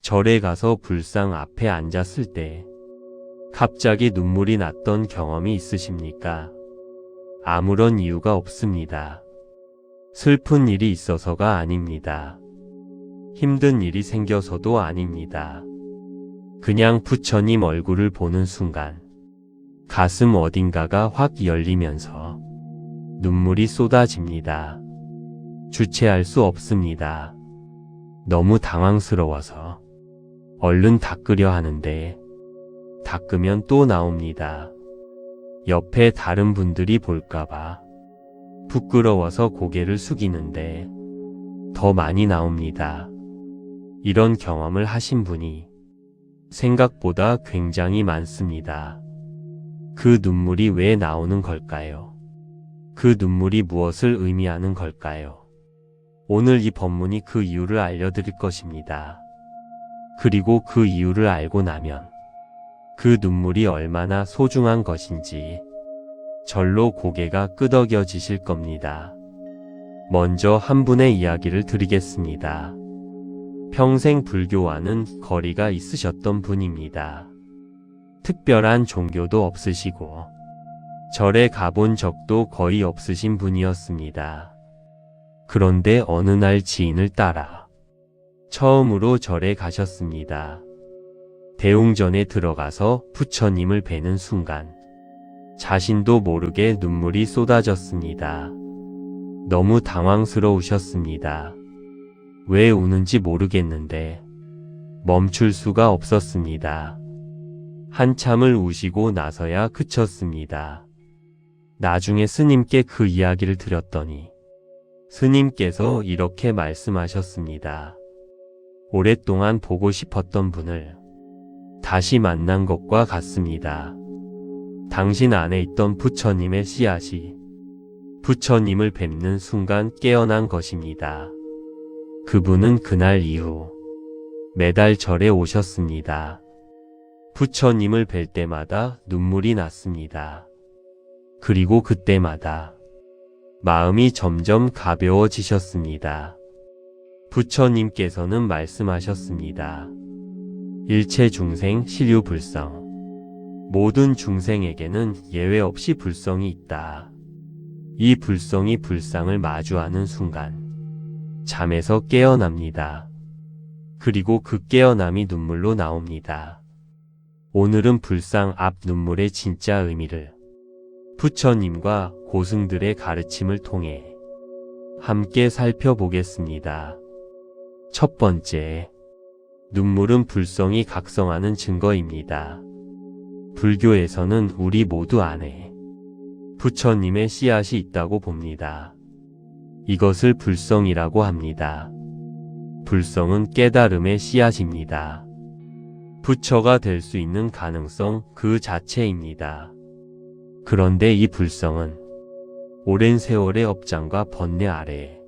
절에 가서 불상 앞에 앉았을 때 갑자기 눈물이 났던 경험이 있으십니까? 아무런 이유가 없습니다. 슬픈 일이 있어서가 아닙니다. 힘든 일이 생겨서도 아닙니다. 그냥 부처님 얼굴을 보는 순간 가슴 어딘가가 확 열리면서 눈물이 쏟아집니다. 주체할 수 없습니다. 너무 당황스러워서 얼른 닦으려 하는데 닦으면 또 나옵니다. 옆에 다른 분들이 볼까봐 부끄러워서 고개를 숙이는데 더 많이 나옵니다. 이런 경험을 하신 분이 생각보다 굉장히 많습니다. 그 눈물이 왜 나오는 걸까요? 그 눈물이 무엇을 의미하는 걸까요? 오늘 이 법문이 그 이유를 알려드릴 것입니다. 그리고 그 이유를 알고 나면 그 눈물이 얼마나 소중한 것인지 절로 고개가 끄덕여지실 겁니다. 먼저 한 분의 이야기를 드리겠습니다. 평생 불교와는 거리가 있으셨던 분입니다. 특별한 종교도 없으시고 절에 가본 적도 거의 없으신 분이었습니다. 그런데 어느 날 지인을 따라 처음으로 절에 가셨습니다. 대웅전에 들어가서 부처님을 뵈는 순간 자신도 모르게 눈물이 쏟아졌습니다. 너무 당황스러우셨습니다. 왜 우는지 모르겠는데 멈출 수가 없었습니다. 한참을 우시고 나서야 그쳤습니다. 나중에 스님께 그 이야기를 드렸더니 스님께서 이렇게 말씀하셨습니다. 오랫동안 보고 싶었던 분을 다시 만난 것과 같습니다. 당신 안에 있던 부처님의 씨앗이 부처님을 뵙는 순간 깨어난 것입니다. 그분은 그날 이후 매달 절에 오셨습니다. 부처님을 뵐 때마다 눈물이 났습니다. 그리고 그때마다 마음이 점점 가벼워지셨습니다. 부처님께서는 말씀하셨습니다. 일체 중생 실유불성. 모든 중생에게는 예외 없이 불성이 있다. 이 불성이 불상을 마주하는 순간 잠에서 깨어납니다. 그리고 그 깨어남이 눈물로 나옵니다. 오늘은 불상 앞 눈물의 진짜 의미를 부처님과 고승들의 가르침을 통해 함께 살펴보겠습니다. 첫 번째, 눈물은 불성이 각성하는 증거입니다. 불교에서는 우리 모두 안에 부처님의 씨앗이 있다고 봅니다. 이것을 불성이라고 합니다. 불성은 깨달음의 씨앗입니다. 부처가 될 수 있는 가능성 그 자체입니다. 그런데 이 불성은 오랜 세월의 업장과 번뇌 아래에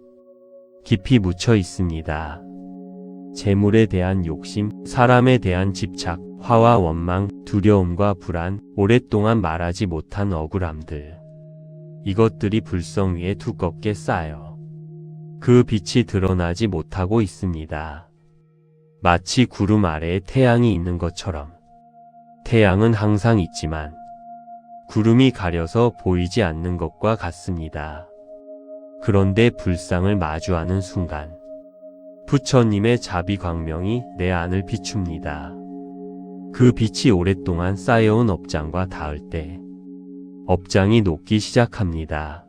깊이 묻혀 있습니다. 재물에 대한 욕심, 사람에 대한 집착, 화와 원망, 두려움과 불안, 오랫동안 말하지 못한 억울함들. 이것들이 불성 위에 두껍게 쌓여 그 빛이 드러나지 못하고 있습니다. 마치 구름 아래에 태양이 있는 것처럼 태양은 항상 있지만 구름이 가려서 보이지 않는 것과 같습니다. 그런데 불상을 마주하는 순간 부처님의 자비광명이 내 안을 비춥니다. 그 빛이 오랫동안 쌓여온 업장과 닿을 때 업장이 녹기 시작합니다.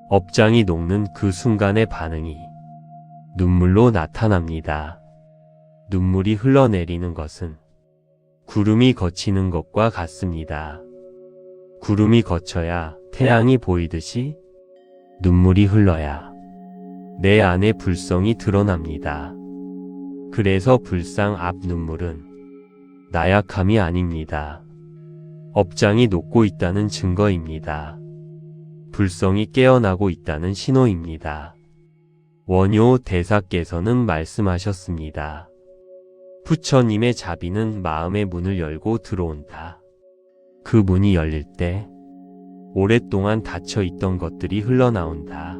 업장이 녹는 그 순간의 반응이 눈물로 나타납니다. 눈물이 흘러내리는 것은 구름이 거치는 것과 같습니다. 구름이 거쳐야 태양이 보이듯이 눈물이 흘러야 내 안의 불성이 드러납니다. 그래서 불상 앞 눈물은 나약함이 아닙니다. 업장이 녹고 있다는 증거입니다. 불성이 깨어나고 있다는 신호입니다. 원효 대사께서는 말씀하셨습니다. 부처님의 자비는 마음의 문을 열고 들어온다. 그 문이 열릴 때 오랫동안 닫혀 있던 것들이 흘러나온다.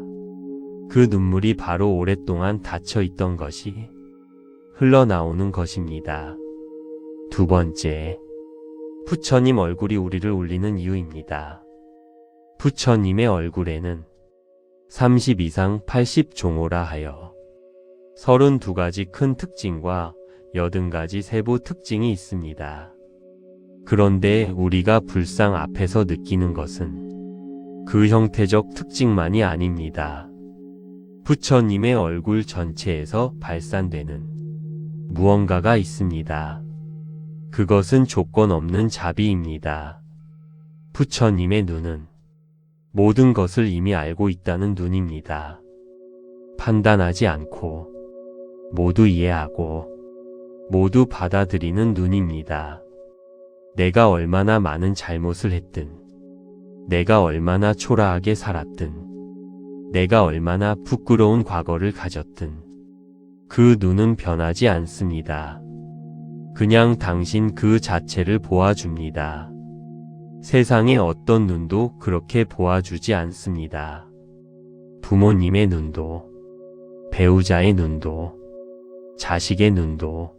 그 눈물이 바로 오랫동안 닫혀 있던 것이 흘러나오는 것입니다. 두 번째, 부처님 얼굴이 우리를 울리는 이유입니다. 부처님의 얼굴에는 30 이상 80종호라 하여 32가지 큰 특징과 80가지 세부 특징이 있습니다. 그런데 우리가 불상 앞에서 느끼는 것은 그 형태적 특징만이 아닙니다. 부처님의 얼굴 전체에서 발산되는 무언가가 있습니다. 그것은 조건 없는 자비입니다. 부처님의 눈은 모든 것을 이미 알고 있다는 눈입니다. 판단하지 않고 모두 이해하고 모두 받아들이는 눈입니다. 내가 얼마나 많은 잘못을 했든, 내가 얼마나 초라하게 살았든, 내가 얼마나 부끄러운 과거를 가졌든 그 눈은 변하지 않습니다. 그냥 당신 그 자체를 보아줍니다. 세상의 어떤 눈도 그렇게 보아주지 않습니다. 부모님의 눈도, 배우자의 눈도, 자식의 눈도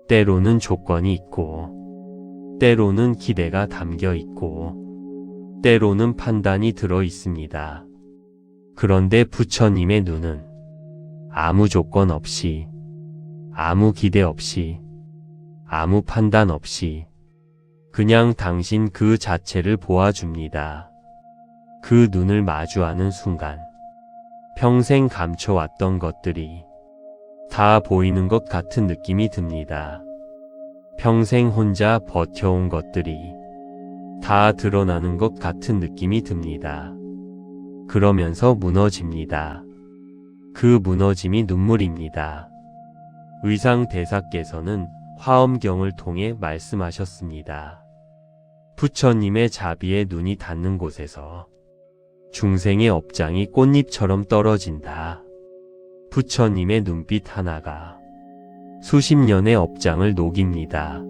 때로는 조건이 있고, 때로는 기대가 담겨 있고, 때로는 판단이 들어 있습니다. 그런데 부처님의 눈은 아무 조건 없이, 아무 기대 없이, 아무 판단 없이 그냥 당신 그 자체를 보아줍니다. 그 눈을 마주하는 순간 평생 감춰왔던 것들이 다 보이는 것 같은 느낌이 듭니다. 평생 혼자 버텨온 것들이 다 드러나는 것 같은 느낌이 듭니다. 그러면서 무너집니다. 그 무너짐이 눈물입니다. 의상대사께서는 화엄경을 통해 말씀하셨습니다. 부처님의 자비의 눈이 닿는 곳에서 중생의 업장이 꽃잎처럼 떨어진다. 부처님의 눈빛 하나가 수십 년의 업장을 녹입니다.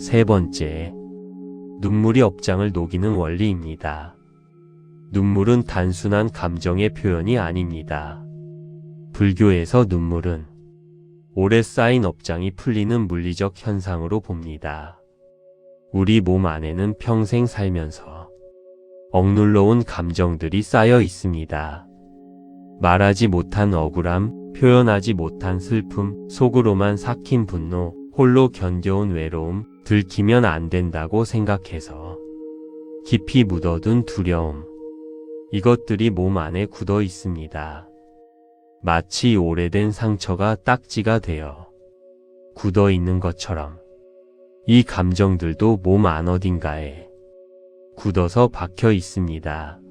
세 번째, 눈물이 업장을 녹이는 원리입니다. 눈물은 단순한 감정의 표현이 아닙니다. 불교에서 눈물은 오래 쌓인 업장이 풀리는 물리적 현상으로 봅니다. 우리 몸 안에는 평생 살면서 억눌러 온 감정들이 쌓여 있습니다. 말하지 못한 억울함, 표현하지 못한 슬픔, 속으로만 삭힌 분노, 홀로 견뎌온 외로움, 들키면 안 된다고 생각해서 깊이 묻어둔 두려움, 이것들이 몸 안에 굳어 있습니다. 마치 오래된 상처가 딱지가 되어 굳어 있는 것처럼 이 감정들도 몸 안 어딘가에 굳어서 박혀 있습니다.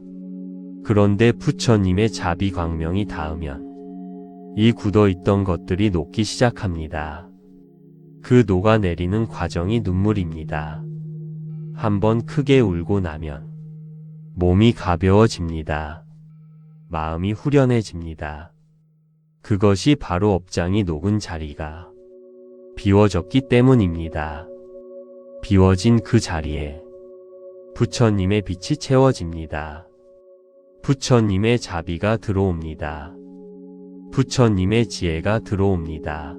그런데 부처님의 자비 광명이 닿으면 이 굳어 있던 것들이 녹기 시작합니다. 그 녹아내리는 과정이 눈물입니다. 한번 크게 울고 나면 몸이 가벼워집니다. 마음이 후련해집니다. 그것이 바로 업장이 녹은 자리가 비워졌기 때문입니다. 비워진 그 자리에 부처님의 빛이 채워집니다. 부처님의 자비가 들어옵니다. 부처님의 지혜가 들어옵니다.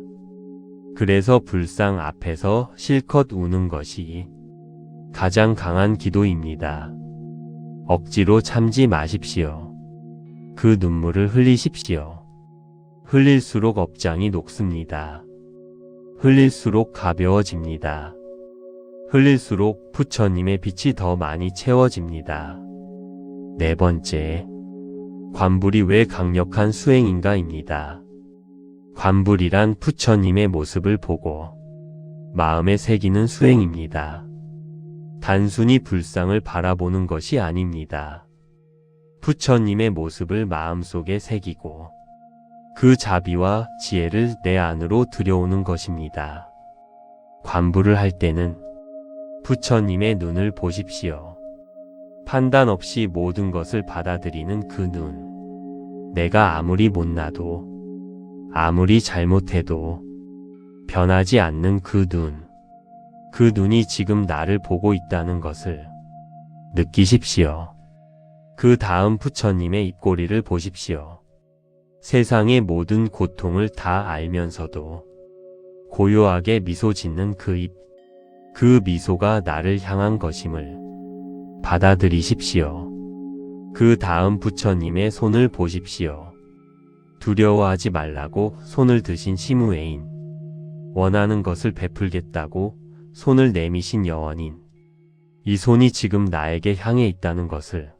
그래서 불상 앞에서 실컷 우는 것이 가장 강한 기도입니다. 억지로 참지 마십시오. 그 눈물을 흘리십시오. 흘릴수록 업장이 녹습니다. 흘릴수록 가벼워집니다. 흘릴수록 부처님의 빛이 더 많이 채워집니다. 네 번째, 관불이 왜 강력한 수행인가입니다. 관불이란 부처님의 모습을 보고 마음에 새기는 수행입니다. 단순히 불상을 바라보는 것이 아닙니다. 부처님의 모습을 마음속에 새기고 그 자비와 지혜를 내 안으로 들여오는 것입니다. 관불을 할 때는 부처님의 눈을 보십시오. 판단 없이 모든 것을 받아들이는 그 눈. 내가 아무리 못나도, 아무리 잘못해도 변하지 않는 그 눈. 그 눈이 지금 나를 보고 있다는 것을 느끼십시오. 그 다음 부처님의 입꼬리를 보십시오. 세상의 모든 고통을 다 알면서도 고요하게 미소 짓는 그 입. 그 미소가 나를 향한 것임을 받아들이십시오. 그 다음 부처님의 손을 보십시오. 두려워하지 말라고 손을 드신 시무애인. 원하는 것을 베풀겠다고 손을 내미신 여원인. 이 손이 지금 나에게 향해 있다는 것을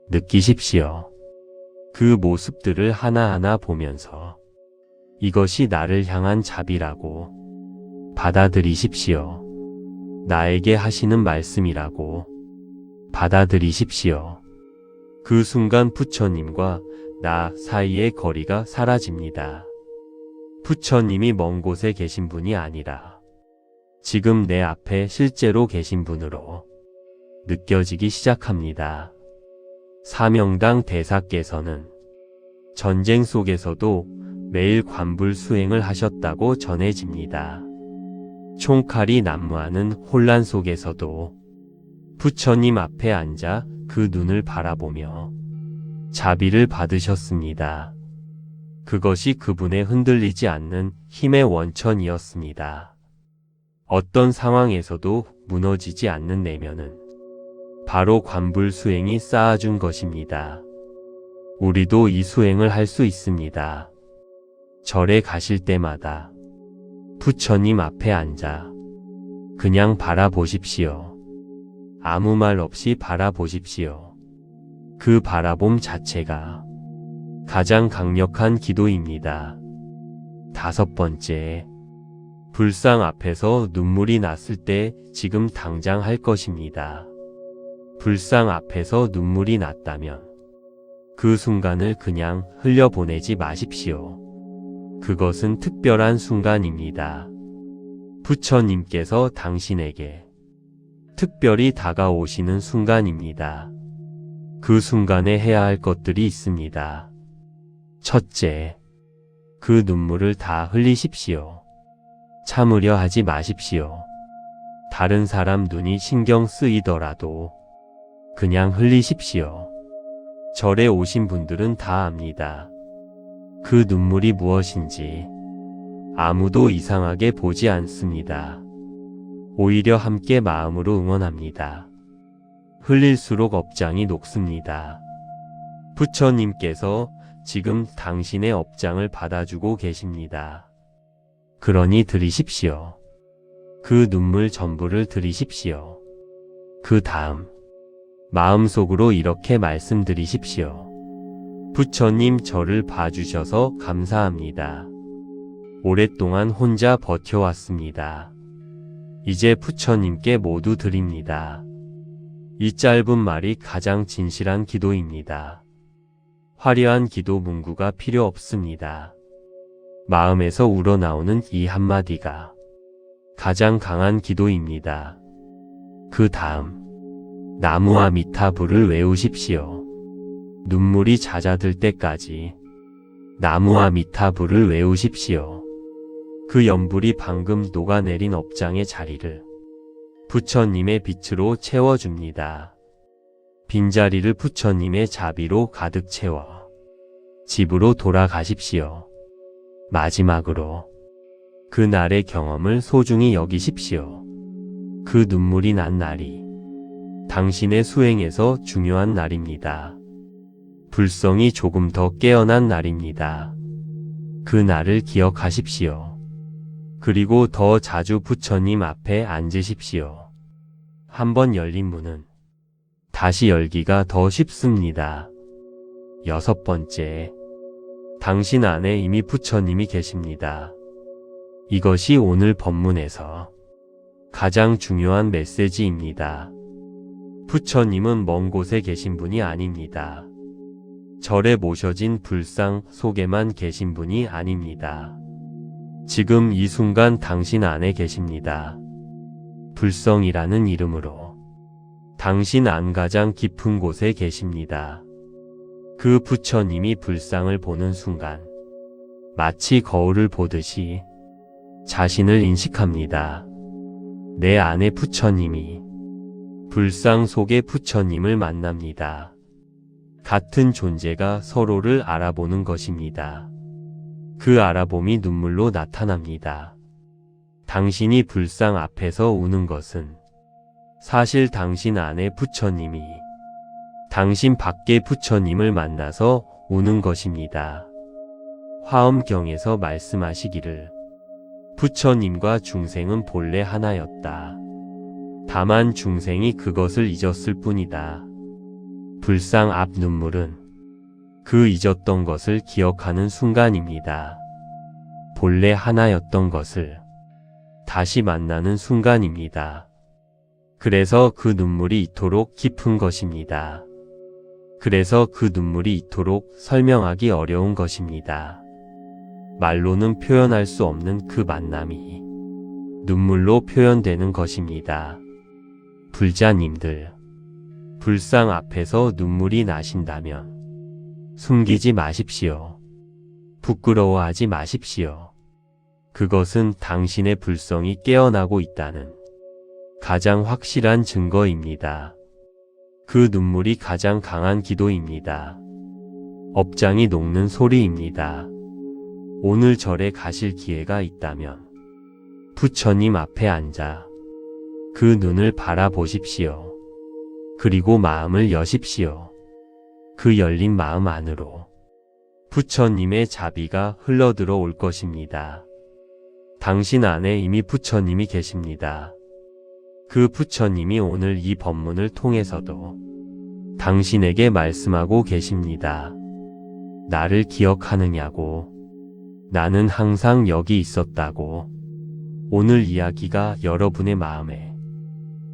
느끼십시오. 그 모습들을 하나하나 보면서 이것이 나를 향한 자비라고 받아들이십시오. 나에게 하시는 말씀이라고 받아들이십시오. 그 순간 부처님과 나 사이의 거리가 사라집니다. 부처님이 먼 곳에 계신 분이 아니라 지금 내 앞에 실제로 계신 분으로 느껴지기 시작합니다. 사명당 대사께서는 전쟁 속에서도 매일 관불 수행을 하셨다고 전해집니다. 총칼이 난무하는 혼란 속에서도 부처님 앞에 앉아 그 눈을 바라보며 자비를 받으셨습니다. 그것이 그분의 흔들리지 않는 힘의 원천이었습니다. 어떤 상황에서도 무너지지 않는 내면은 바로 관불 수행이 쌓아준 것입니다. 우리도 이 수행을 할 수 있습니다. 절에 가실 때마다 부처님 앞에 앉아 그냥 바라보십시오. 아무 말 없이 바라보십시오. 그 바라봄 자체가 가장 강력한 기도입니다. 5번째, 불상 앞에서 눈물이 났을 때 지금 당장 할 것입니다. 불상 앞에서 눈물이 났다면 그 순간을 그냥 흘려보내지 마십시오. 그것은 특별한 순간입니다. 부처님께서 당신에게 특별히 다가오시는 순간입니다. 그 순간에 해야 할 것들이 있습니다. 첫째, 그 눈물을 다 흘리십시오. 참으려 하지 마십시오. 다른 사람 눈이 신경 쓰이더라도 그냥 흘리십시오. 절에 오신 분들은 다 압니다. 그 눈물이 무엇인지 아무도 이상하게 보지 않습니다. 오히려 함께 마음으로 응원합니다. 흘릴수록 업장이 녹습니다. 부처님께서 지금 당신의 업장을 받아주고 계십니다. 그러니 드리십시오. 그 눈물 전부를 드리십시오. 그 다음 마음속으로 이렇게 말씀드리십시오. 부처님, 저를 봐주셔서 감사합니다. 오랫동안 혼자 버텨왔습니다. 이제 부처님께 모두 드립니다. 이 짧은 말이 가장 진실한 기도입니다. 화려한 기도 문구가 필요 없습니다. 마음에서 우러나오는 이 한마디가 가장 강한 기도입니다. 그 다음 나무와 미타불을 외우십시오. 눈물이 잦아들 때까지 나무와 미타불을 외우십시오. 그 연불이 방금 녹아내린 업장의 자리를 부처님의 빛으로 채워줍니다. 빈자리를 부처님의 자비로 가득 채워 집으로 돌아가십시오. 마지막으로 그날의 경험을 소중히 여기십시오. 그 눈물이 난 날이 당신의 수행에서 중요한 날입니다. 불성이 조금 더 깨어난 날입니다. 그 날을 기억하십시오. 그리고 더 자주 부처님 앞에 앉으십시오. 한번 열린 문은 다시 열기가 더 쉽습니다. 6번째, 당신 안에 이미 부처님이 계십니다. 이것이 오늘 법문에서 가장 중요한 메시지입니다. 부처님은 먼 곳에 계신 분이 아닙니다. 절에 모셔진 불상 속에만 계신 분이 아닙니다. 지금 이 순간 당신 안에 계십니다. 불성이라는 이름으로 당신 안 가장 깊은 곳에 계십니다. 그 부처님이 불상을 보는 순간 마치 거울을 보듯이 자신을 인식합니다. 내 안에 부처님이 불상 속의 부처님을 만납니다. 같은 존재가 서로를 알아보는 것입니다. 그 알아봄이 눈물로 나타납니다. 당신이 불상 앞에서 우는 것은 사실 당신 안에 부처님이 당신 밖에 부처님을 만나서 우는 것입니다. 화엄경에서 말씀하시기를 부처님과 중생은 본래 하나였다. 다만 중생이 그것을 잊었을 뿐이다. 불상 앞 눈물은 그 잊었던 것을 기억하는 순간입니다. 본래 하나였던 것을 다시 만나는 순간입니다. 그래서 그 눈물이 이토록 깊은 것입니다. 그래서 그 눈물이 이토록 설명하기 어려운 것입니다. 말로는 표현할 수 없는 그 만남이 눈물로 표현되는 것입니다. 불자님들, 불상 앞에서 눈물이 나신다면 숨기지 마십시오. 부끄러워하지 마십시오. 그것은 당신의 불성이 깨어나고 있다는 가장 확실한 증거입니다. 그 눈물이 가장 강한 기도입니다. 업장이 녹는 소리입니다. 오늘 절에 가실 기회가 있다면 부처님 앞에 앉아 그 눈을 바라보십시오. 그리고 마음을 여십시오. 그 열린 마음 안으로 부처님의 자비가 흘러들어 올 것입니다. 당신 안에 이미 부처님이 계십니다. 그 부처님이 오늘 이 법문을 통해서도 당신에게 말씀하고 계십니다. 나를 기억하느냐고. 나는 항상 여기 있었다고. 오늘 이야기가 여러분의 마음에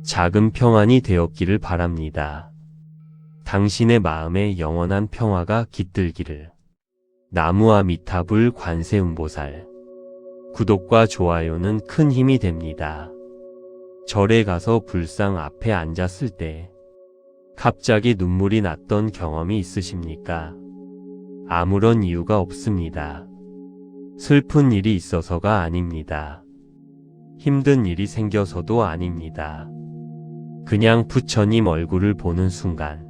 작은 평안이 되었기를 바랍니다. 당신의 마음에 영원한 평화가 깃들기를. 나무아미타불 관세음보살. 구독과 좋아요는 큰 힘이 됩니다. 절에 가서 불상 앞에 앉았을 때 갑자기 눈물이 났던 경험이 있으십니까? 아무런 이유가 없습니다. 슬픈 일이 있어서가 아닙니다. 힘든 일이 생겨서도 아닙니다. 그냥 부처님 얼굴을 보는 순간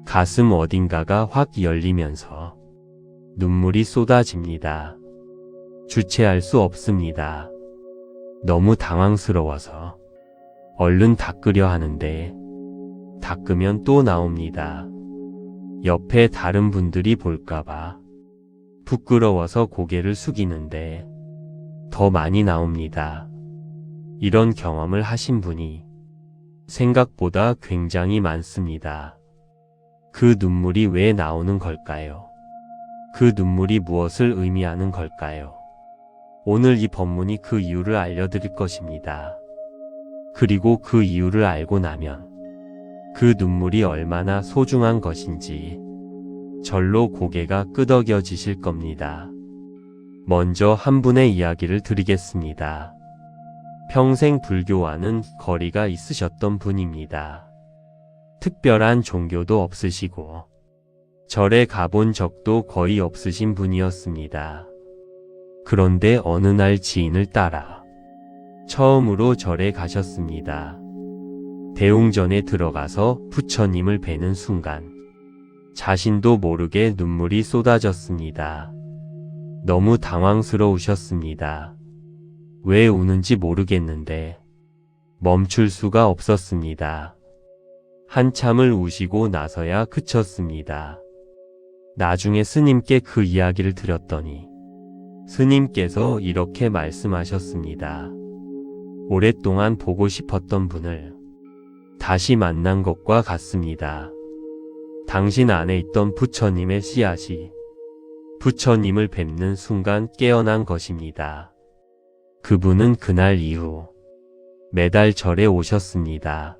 가슴 어딘가가 확 열리면서 눈물이 쏟아집니다. 주체할 수 없습니다. 너무 당황스러워서 얼른 닦으려 하는데 닦으면 또 나옵니다. 옆에 다른 분들이 볼까봐 부끄러워서 고개를 숙이는데 더 많이 나옵니다. 이런 경험을 하신 분이 생각보다 굉장히 많습니다. 그 눈물이 왜 나오는 걸까요? 그 눈물이 무엇을 의미하는 걸까요? 오늘 이 법문이 그 이유를 알려드릴 것입니다. 그리고 그 이유를 알고 나면 그 눈물이 얼마나 소중한 것인지 절로 고개가 끄덕여지실 겁니다. 먼저 한 분의 이야기를 드리겠습니다. 평생 불교와는 거리가 있으셨던 분입니다. 특별한 종교도 없으시고 절에 가본 적도 거의 없으신 분이었습니다. 그런데 어느 날 지인을 따라 처음으로 절에 가셨습니다. 대웅전에 들어가서 부처님을 뵈는 순간 자신도 모르게 눈물이 쏟아졌습니다. 너무 당황스러우셨습니다. 왜 우는지 모르겠는데 멈출 수가 없었습니다. 한참을 우시고 나서야 그쳤습니다. 나중에 스님께 그 이야기를 드렸더니 스님께서 이렇게 말씀하셨습니다. 오랫동안 보고 싶었던 분을 다시 만난 것과 같습니다. 당신 안에 있던 부처님의 씨앗이 부처님을 뵙는 순간 깨어난 것입니다. 그분은 그날 이후 매달 절에 오셨습니다.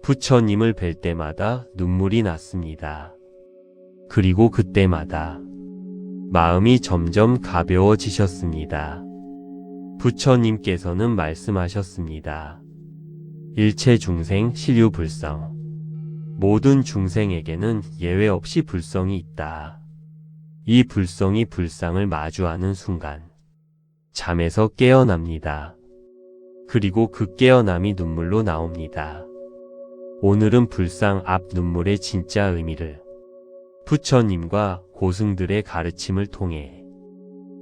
부처님을 뵐 때마다 눈물이 났습니다. 그리고 그때마다 마음이 점점 가벼워지셨습니다. 부처님께서는 말씀하셨습니다. 일체 중생 실유불성. 모든 중생에게는 예외 없이 불성이 있다. 이 불성이 불상을 마주하는 순간 잠에서 깨어납니다. 그리고 그 깨어남이 눈물로 나옵니다. 오늘은 불상 앞 눈물의 진짜 의미를 부처님과 고승들의 가르침을 통해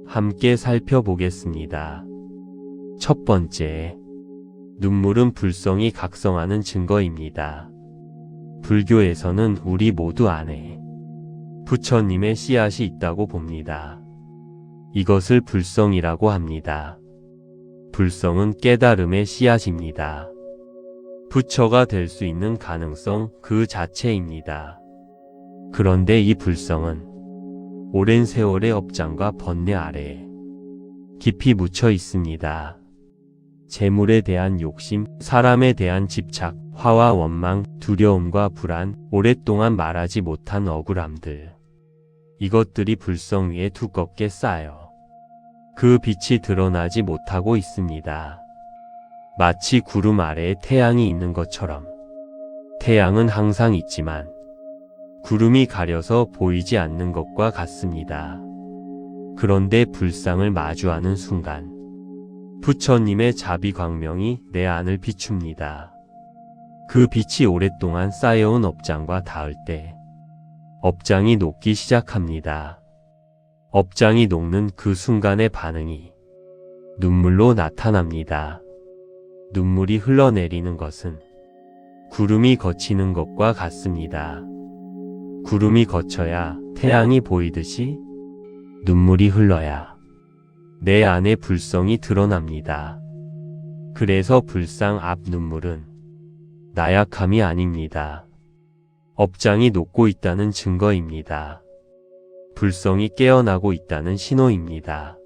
함께 살펴보겠습니다. 첫 번째, 눈물은 불성이 각성하는 증거입니다. 불교에서는 우리 모두 안에 부처님의 씨앗이 있다고 봅니다. 이것을 불성이라고 합니다. 불성은 깨달음의 씨앗입니다. 부처가 될 수 있는 가능성 그 자체입니다. 그런데 이 불성은 오랜 세월의 업장과 번뇌 아래에 깊이 묻혀 있습니다. 재물에 대한 욕심, 사람에 대한 집착, 화와 원망, 두려움과 불안, 오랫동안 말하지 못한 억울함들. 이것들이 불성 위에 두껍게 쌓여 그 빛이 드러나지 못하고 있습니다. 마치 구름 아래에 태양이 있는 것처럼 태양은 항상 있지만 구름이 가려서 보이지 않는 것과 같습니다. 그런데 불상을 마주하는 순간 부처님의 자비광명이 내 안을 비춥니다. 그 빛이 오랫동안 쌓여온 업장과 닿을 때 업장이 녹기 시작합니다. 업장이 녹는 그 순간의 반응이 눈물로 나타납니다. 눈물이 흘러내리는 것은 구름이 거치는 것과 같습니다. 구름이 거쳐야 태양이 보이듯이 눈물이 흘러야 내 안의 불성이 드러납니다. 그래서 불상 앞 눈물은 나약함이 아닙니다. 업장이 녹고 있다는 증거입니다. 불성이 깨어나고 있다는 신호입니다.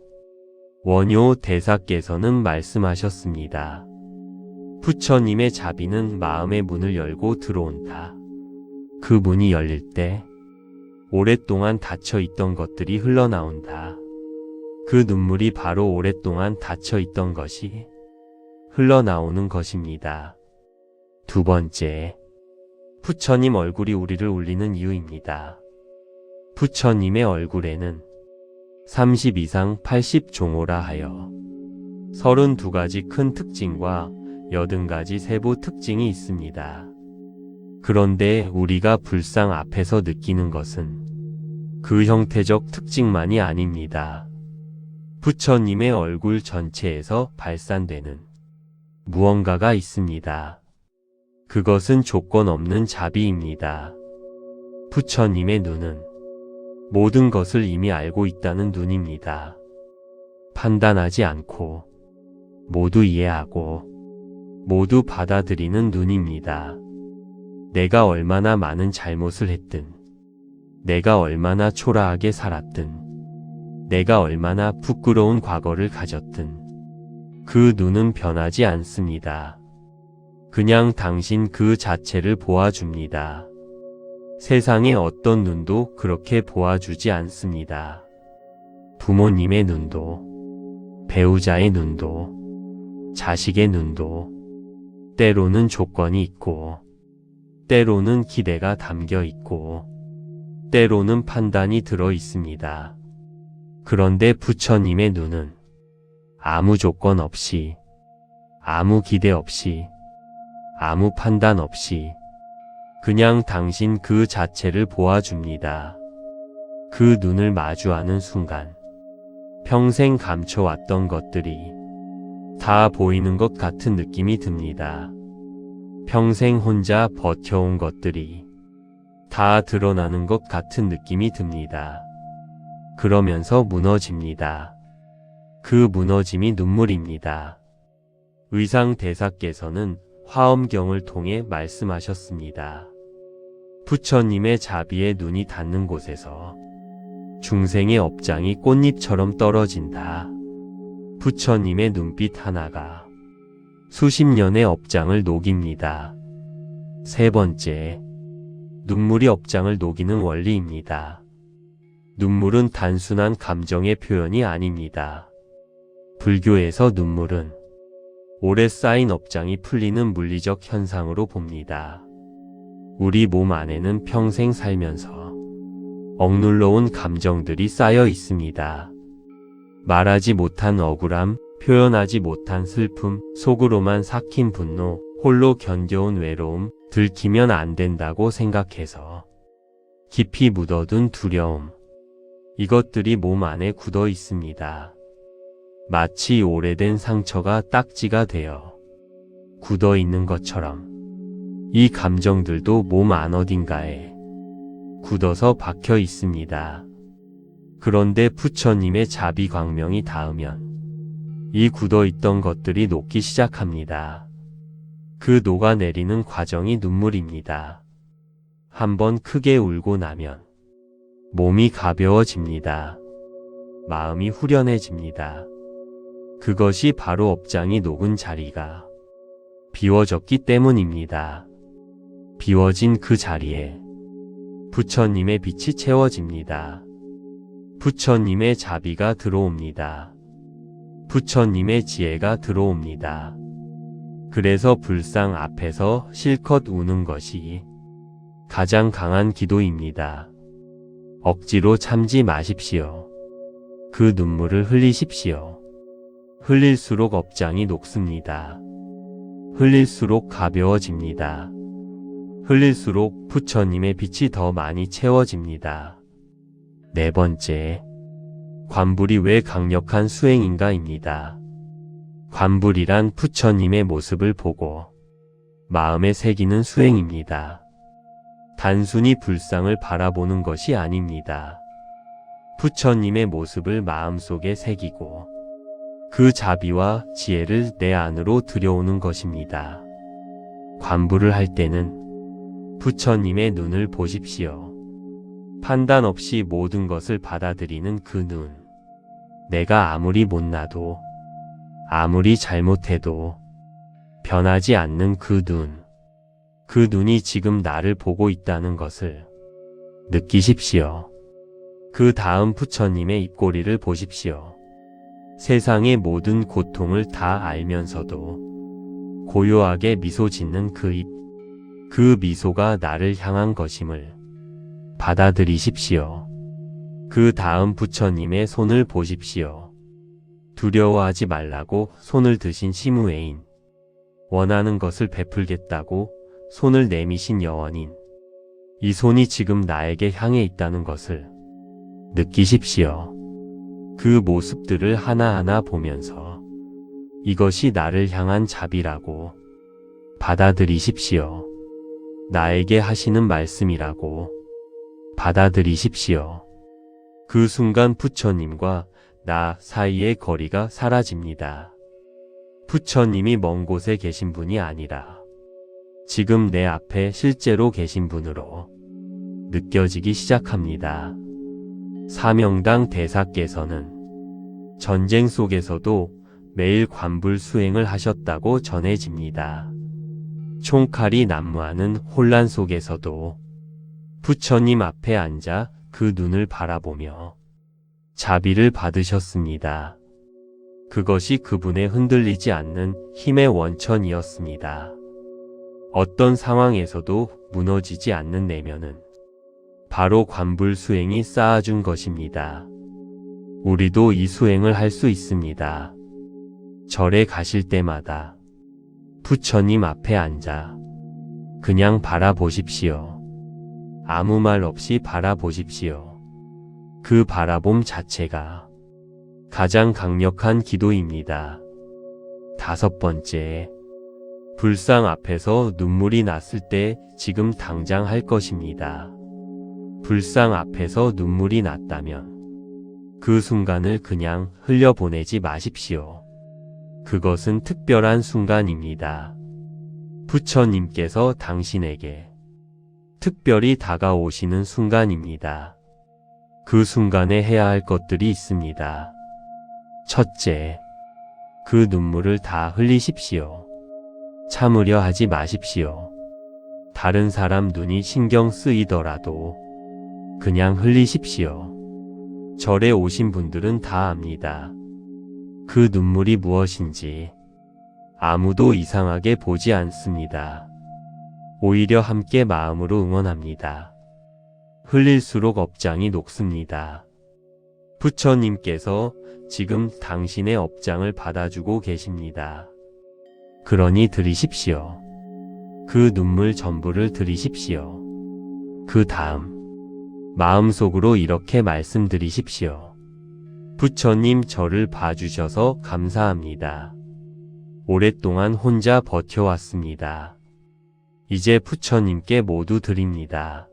원효 대사께서는 말씀하셨습니다. 부처님의 자비는 마음의 문을 열고 들어온다. 그 문이 열릴 때 오랫동안 닫혀 있던 것들이 흘러나온다. 그 눈물이 바로 오랫동안 닫혀 있던 것이 흘러나오는 것입니다. 두 번째, 부처님 얼굴이 우리를 울리는 이유입니다. 부처님의 얼굴에는 30 이상 80종호라 하여 32가지 큰 특징과 80가지 세부 특징이 있습니다. 그런데 우리가 불상 앞에서 느끼는 것은 그 형태적 특징만이 아닙니다. 부처님의 얼굴 전체에서 발산되는 무언가가 있습니다. 그것은 조건 없는 자비입니다. 부처님의 눈은 모든 것을 이미 알고 있다는 눈입니다. 판단하지 않고 모두 이해하고 모두 받아들이는 눈입니다. 내가 얼마나 많은 잘못을 했든, 내가 얼마나 초라하게 살았든, 내가 얼마나 부끄러운 과거를 가졌든 그 눈은 변하지 않습니다. 그냥 당신 그 자체를 보아줍니다. 세상의 어떤 눈도 그렇게 보아주지 않습니다. 부모님의 눈도, 배우자의 눈도, 자식의 눈도 때로는 조건이 있고, 때로는 기대가 담겨 있고, 때로는 판단이 들어 있습니다. 그런데 부처님의 눈은 아무 조건 없이, 아무 기대 없이, 아무 판단 없이 그냥 당신 그 자체를 보아줍니다. 그 눈을 마주하는 순간 평생 감춰왔던 것들이 다 보이는 것 같은 느낌이 듭니다. 평생 혼자 버텨온 것들이 다 드러나는 것 같은 느낌이 듭니다. 그러면서 무너집니다. 그 무너짐이 눈물입니다. 의상 대사께서는 화엄경을 통해 말씀하셨습니다. 부처님의 자비의 눈이 닿는 곳에서 중생의 업장이 꽃잎처럼 떨어진다. 부처님의 눈빛 하나가 수십 년의 업장을 녹입니다. 세 번째, 눈물이 업장을 녹이는 원리입니다. 눈물은 단순한 감정의 표현이 아닙니다. 불교에서 눈물은 오래 쌓인 업장이 풀리는 물리적 현상으로 봅니다. 우리 몸 안에는 평생 살면서 억눌러온 감정들이 쌓여 있습니다. 말하지 못한 억울함, 표현하지 못한 슬픔, 속으로만 삭힌 분노, 홀로 견뎌온 외로움, 들키면 안 된다고 생각해서 깊이 묻어둔 두려움, 이것들이 몸 안에 굳어 있습니다. 마치 오래된 상처가 딱지가 되어 굳어 있는 것처럼 이 감정들도 몸 안 어딘가에 굳어서 박혀 있습니다. 그런데 부처님의 자비 광명이 닿으면 이 굳어 있던 것들이 녹기 시작합니다. 그 녹아내리는 과정이 눈물입니다. 한번 크게 울고 나면 몸이 가벼워집니다. 마음이 후련해집니다. 그것이 바로 업장이 녹은 자리가 비워졌기 때문입니다. 비워진 그 자리에 부처님의 빛이 채워집니다. 부처님의 자비가 들어옵니다. 부처님의 지혜가 들어옵니다. 그래서 불상 앞에서 실컷 우는 것이 가장 강한 기도입니다. 억지로 참지 마십시오. 그 눈물을 흘리십시오. 흘릴수록 업장이 녹습니다. 흘릴수록 가벼워집니다. 흘릴수록 부처님의 빛이 더 많이 채워집니다. 네 번째, 관불이 왜 강력한 수행인가입니다. 관불이란 부처님의 모습을 보고 마음에 새기는 수행입니다. 단순히 불상을 바라보는 것이 아닙니다. 부처님의 모습을 마음속에 새기고 그 자비와 지혜를 내 안으로 들여오는 것입니다. 관불을 할 때는 부처님의 눈을 보십시오. 판단 없이 모든 것을 받아들이는 그 눈. 내가 아무리 못나도, 아무리 잘못해도 변하지 않는 그 눈. 그 눈이 지금 나를 보고 있다는 것을 느끼십시오. 그 다음 부처님의 입꼬리를 보십시오. 세상의 모든 고통을 다 알면서도 고요하게 미소 짓는 그 입. 그 미소가 나를 향한 것임을 받아들이십시오. 그 다음 부처님의 손을 보십시오. 두려워하지 말라고 손을 드신 시무애인. 원하는 것을 베풀겠다고 손을 내미신 여원인. 이 손이 지금 나에게 향해 있다는 것을 느끼십시오. 그 모습들을 하나하나 보면서 이것이 나를 향한 자비라고 받아들이십시오. 나에게 하시는 말씀이라고 받아들이십시오. 그 순간 부처님과 나 사이의 거리가 사라집니다. 부처님이 먼 곳에 계신 분이 아니라 지금 내 앞에 실제로 계신 분으로 느껴지기 시작합니다. 사명당 대사께서는 전쟁 속에서도 매일 관불 수행을 하셨다고 전해집니다. 총칼이 난무하는 혼란 속에서도 부처님 앞에 앉아 그 눈을 바라보며 자비를 받으셨습니다. 그것이 그분의 흔들리지 않는 힘의 원천이었습니다. 어떤 상황에서도 무너지지 않는 내면은 바로 관불 수행이 쌓아준 것입니다. 우리도 이 수행을 할 수 있습니다. 절에 가실 때마다 부처님 앞에 앉아 그냥 바라보십시오. 아무 말 없이 바라보십시오. 그 바라봄 자체가 가장 강력한 기도입니다. 다섯 번째, 불상 앞에서 눈물이 났을 때 지금 당장 할 것입니다. 불상 앞에서 눈물이 났다면 그 순간을 그냥 흘려보내지 마십시오. 그것은 특별한 순간입니다. 부처님께서 당신에게 특별히 다가오시는 순간입니다. 그 순간에 해야 할 것들이 있습니다. 첫째, 그 눈물을 다 흘리십시오. 참으려 하지 마십시오. 다른 사람 눈이 신경 쓰이더라도 그냥 흘리십시오. 절에 오신 분들은 다 압니다. 그 눈물이 무엇인지 아무도 이상하게 보지 않습니다. 오히려 함께 마음으로 응원합니다. 흘릴수록 업장이 녹습니다. 부처님께서 지금 당신의 업장을 받아주고 계십니다. 그러니 들이십시오. 그 눈물 전부를 들이십시오. 그 다음 마음속으로 이렇게 말씀드리십시오. 부처님 저를 봐주셔서 감사합니다. 오랫동안 혼자 버텨왔습니다. 이제 부처님께 모두 드립니다.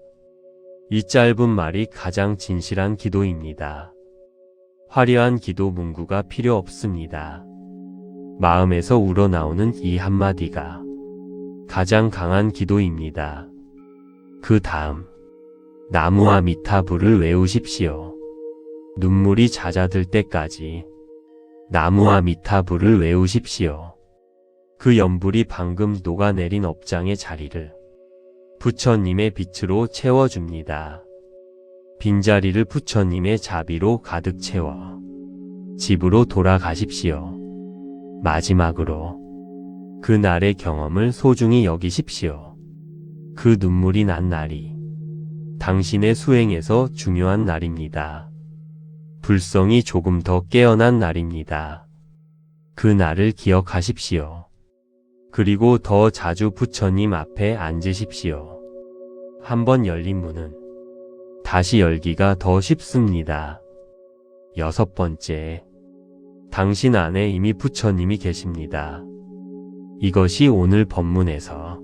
이 짧은 말이 가장 진실한 기도입니다. 화려한 기도 문구가 필요 없습니다. 마음에서 우러나오는 이 한마디가 가장 강한 기도입니다. 그 다음 나무와 미타불을 외우십시오. 눈물이 잦아들 때까지 나무와 미타불을 외우십시오. 그 연불이 방금 녹아내린 업장의 자리를 부처님의 빛으로 채워줍니다. 빈자리를 부처님의 자비로 가득 채워 집으로 돌아가십시오. 마지막으로 그날의 경험을 소중히 여기십시오. 그 눈물이 난 날이 당신의 수행에서 중요한 날입니다. 불성이 조금 더 깨어난 날입니다. 그 날을 기억하십시오. 그리고 더 자주 부처님 앞에 앉으십시오. 한번 열린 문은 다시 열기가 더 쉽습니다. 6번째, 당신 안에 이미 부처님이 계십니다. 이것이 오늘 법문에서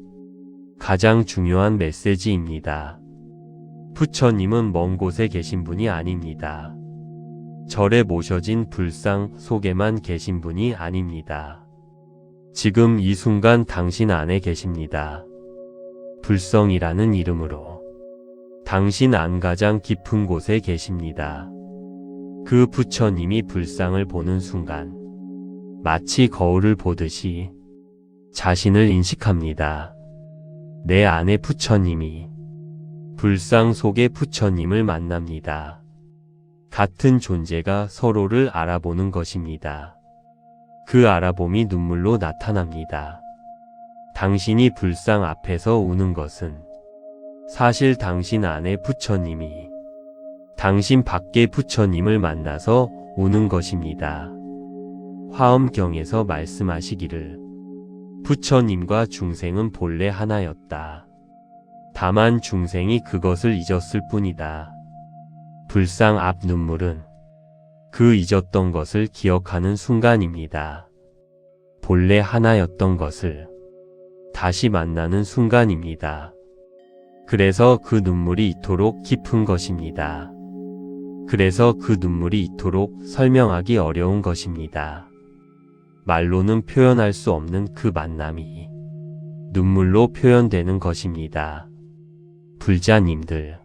가장 중요한 메시지입니다. 부처님은 먼 곳에 계신 분이 아닙니다. 절에 모셔진 불상 속에만 계신 분이 아닙니다. 지금 이 순간 당신 안에 계십니다. 불성이라는 이름으로 당신 안 가장 깊은 곳에 계십니다. 그 부처님이 불상을 보는 순간 마치 거울을 보듯이 자신을 인식합니다. 내 안에 부처님이 불상 속의 부처님을 만납니다. 같은 존재가 서로를 알아보는 것입니다. 그 알아봄이 눈물로 나타납니다. 당신이 불상 앞에서 우는 것은 사실 당신 안에 부처님이 당신 밖의 부처님을 만나서 우는 것입니다. 화엄경에서 말씀하시기를 부처님과 중생은 본래 하나였다. 다만 중생이 그것을 잊었을 뿐이다. 불상 앞 눈물은 그 잊었던 것을 기억하는 순간입니다. 본래 하나였던 것을 다시 만나는 순간입니다. 그래서 그 눈물이 이토록 깊은 것입니다. 그래서 그 눈물이 이토록 설명하기 어려운 것입니다. 말로는 표현할 수 없는 그 만남이 눈물로 표현되는 것입니다. 불자님들,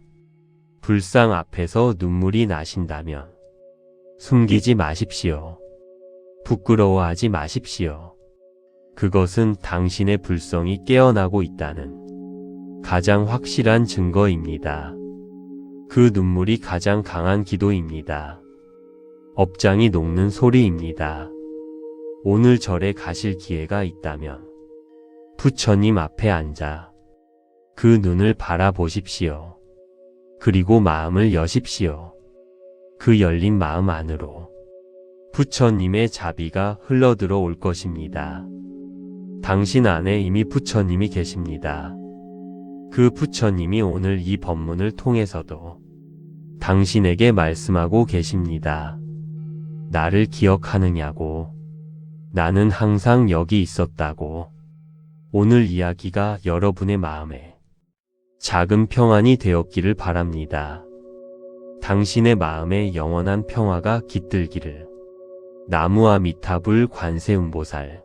불상 앞에서 눈물이 나신다면 숨기지 마십시오. 부끄러워하지 마십시오. 그것은 당신의 불성이 깨어나고 있다는 가장 확실한 증거입니다. 그 눈물이 가장 강한 기도입니다. 업장이 녹는 소리입니다. 오늘 절에 가실 기회가 있다면 부처님 앞에 앉아 그 눈을 바라보십시오. 그리고 마음을 여십시오. 그 열린 마음 안으로 부처님의 자비가 흘러들어 올 것입니다. 당신 안에 이미 부처님이 계십니다. 그 부처님이 오늘 이 법문을 통해서도 당신에게 말씀하고 계십니다. 나를 기억하느냐고. 나는 항상 여기 있었다고. 오늘 이야기가 여러분의 마음에 작은 평안이 되었기를 바랍니다. 당신의 마음에 영원한 평화가 깃들기를. 나무와 미타불 관세음보살.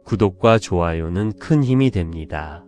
구독과 좋아요는 큰 힘이 됩니다.